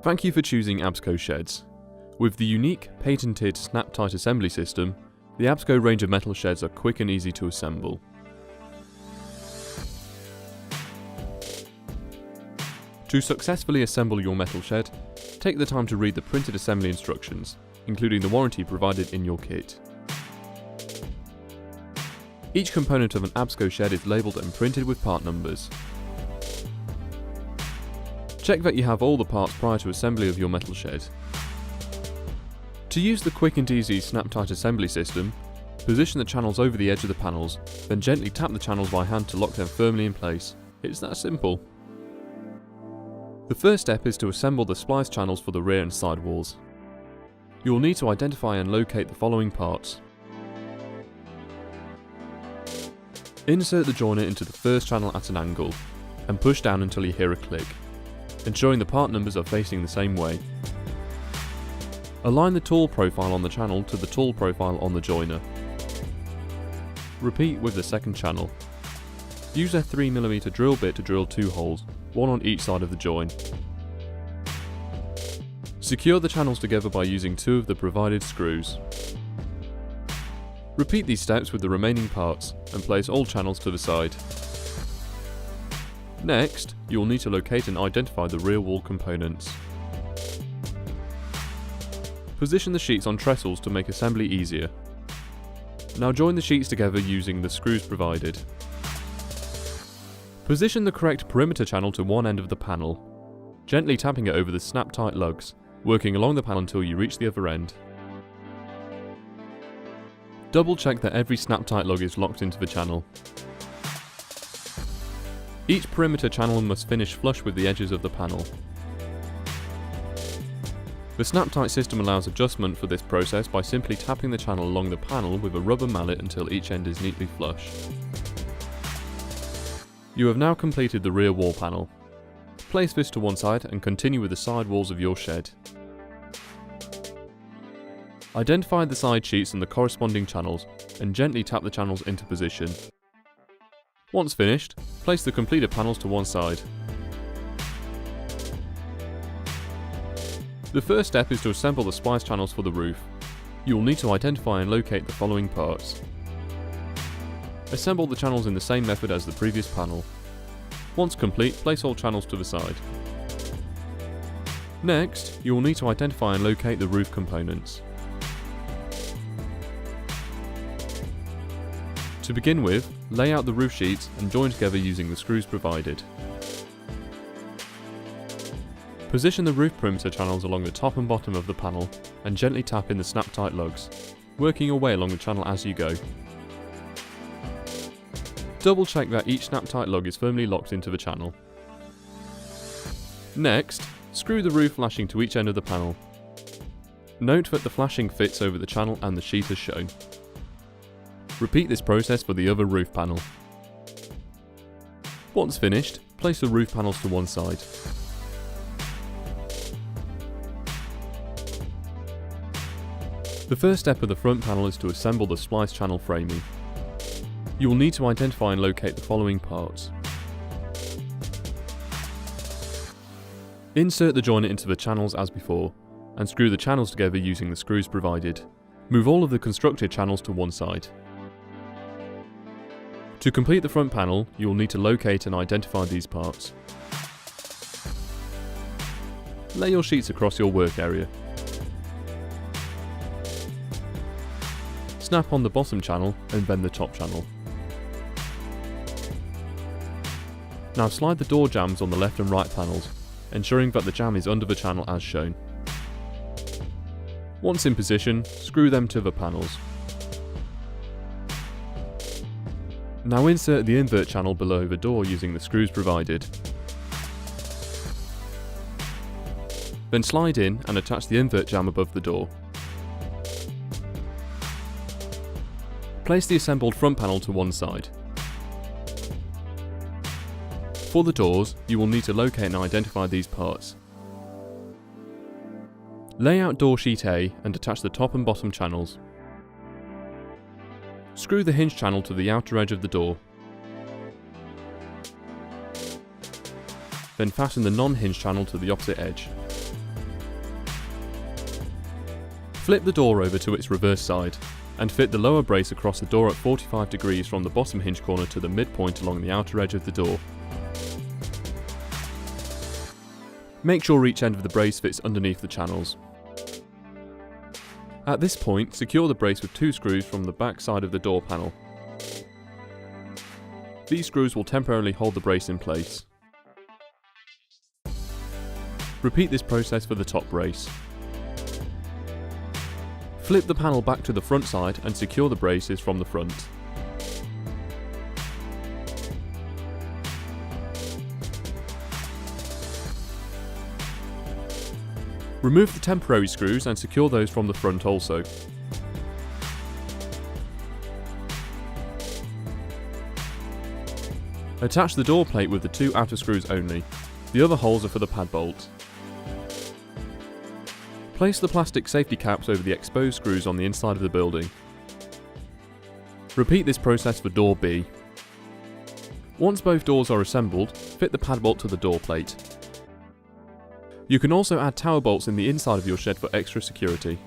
Thank you for choosing Absco sheds. With the unique, patented snap-tight assembly system, the Absco range of metal sheds are quick and easy to assemble. To successfully assemble your metal shed, take the time to read the printed assembly instructions, including the warranty provided in your kit. Each component of an Absco shed is labelled and printed with part numbers. Check that you have all the parts prior to assembly of your metal shed. To use the quick and easy snap-tight assembly system, position the channels over the edge of the panels, then gently tap the channels by hand to lock them firmly in place. It's that simple. The first step is to assemble the splice channels for the rear and side walls. You will need to identify and locate the following parts. Insert the joiner into the first channel at an angle, and push down until you hear a click, ensuring the part numbers are facing the same way. Align the tool profile on the channel to the tool profile on the joiner. Repeat with the second channel. Use a 3mm drill bit to drill 2 holes, one on each side of the join. Secure the channels together by using 2 of the provided screws. Repeat these steps with the remaining parts and place all channels to the side. Next, you will need to locate and identify the rear wall components. Position the sheets on trestles to make assembly easier. Now join the sheets together using the screws provided. Position the correct perimeter channel to one end of the panel, gently tapping it over the snap-tight lugs, working along the panel until you reach the other end. Double check that every snap-tight lug is locked into the channel. Each perimeter channel must finish flush with the edges of the panel. The snap-tight system allows adjustment for this process by simply tapping the channel along the panel with a rubber mallet until each end is neatly flush. You have now completed the rear wall panel. Place this to one side and continue with the side walls of your shed. Identify the side sheets and the corresponding channels and gently tap the channels into position. Once finished, place the completed panels to one side. The first step is to assemble the splice channels for the roof. You will need to identify and locate the following parts. Assemble the channels in the same method as the previous panel. Once complete, place all channels to the side. Next, you will need to identify and locate the roof components. To begin with, lay out the roof sheets and join together using the screws provided. Position the roof perimeter channels along the top and bottom of the panel and gently tap in the snap-tight lugs, working your way along the channel as you go. Double check that each snap-tight lug is firmly locked into the channel. Next, screw the roof flashing to each end of the panel. Note that the flashing fits over the channel and the sheet as shown. Repeat this process for the other roof panel. Once finished, place the roof panels to one side. The first step of the front panel is to assemble the splice channel framing. You will need to identify and locate the following parts. Insert the joiner into the channels as before, and screw the channels together using the screws provided. Move all of the constructed channels to one side. To complete the front panel, you will need to locate and identify these parts. Lay your sheets across your work area. Snap on the bottom channel and bend the top channel. Now slide the door jambs on the left and right panels, ensuring that the jamb is under the channel as shown. Once in position, screw them to the panels. Now insert the invert channel below the door using the screws provided. Then slide in and attach the invert jamb above the door. Place the assembled front panel to one side. For the doors, you will need to locate and identify these parts. Lay out door sheet A and attach the top and bottom channels. Screw the hinge channel to the outer edge of the door. Then fasten the non-hinge channel to the opposite edge. Flip the door over to its reverse side and fit the lower brace across the door at 45 degrees from the bottom hinge corner to the midpoint along the outer edge of the door. Make sure each end of the brace fits underneath the channels. At this point, secure the brace with 2 screws from the back side of the door panel. These screws will temporarily hold the brace in place. Repeat this process for the top brace. Flip the panel back to the front side and secure the braces from the front. Remove the temporary screws and secure those from the front also. Attach the door plate with the 2 outer screws only. The other holes are for the pad bolt. Place the plastic safety caps over the exposed screws on the inside of the building. Repeat this process for door B. Once both doors are assembled, fit the pad bolt to the door plate. You can also add tower bolts in the inside of your shed for extra security.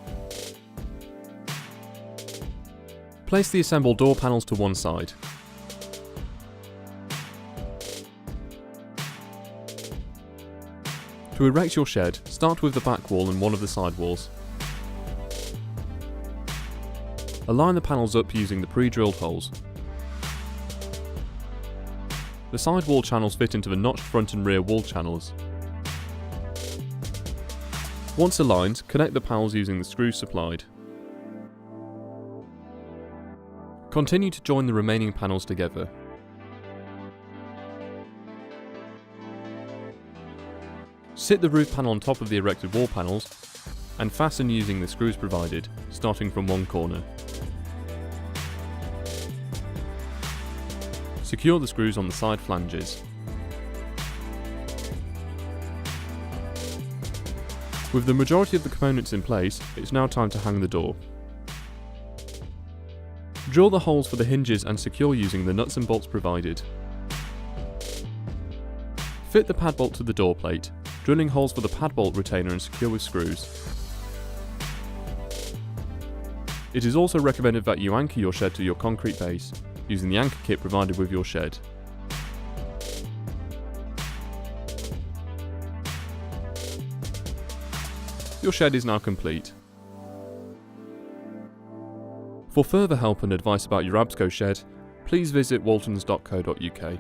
Place the assembled door panels to one side. To erect your shed, start with the back wall and one of the side walls. Align the panels up using the pre-drilled holes. The side wall channels fit into the notched front and rear wall channels. Once aligned, connect the panels using the screws supplied. Continue to join the remaining panels together. Sit the roof panel on top of the erected wall panels and fasten using the screws provided, starting from one corner. Secure the screws on the side flanges. With the majority of the components in place, it's now time to hang the door. Drill the holes for the hinges and secure using the nuts and bolts provided. Fit the pad bolt to the door plate, drilling holes for the pad bolt retainer and secure with screws. It is also recommended that you anchor your shed to your concrete base, using the anchor kit provided with your shed. Your shed is now complete. For further help and advice about your Absco shed, please visit waltons.co.uk.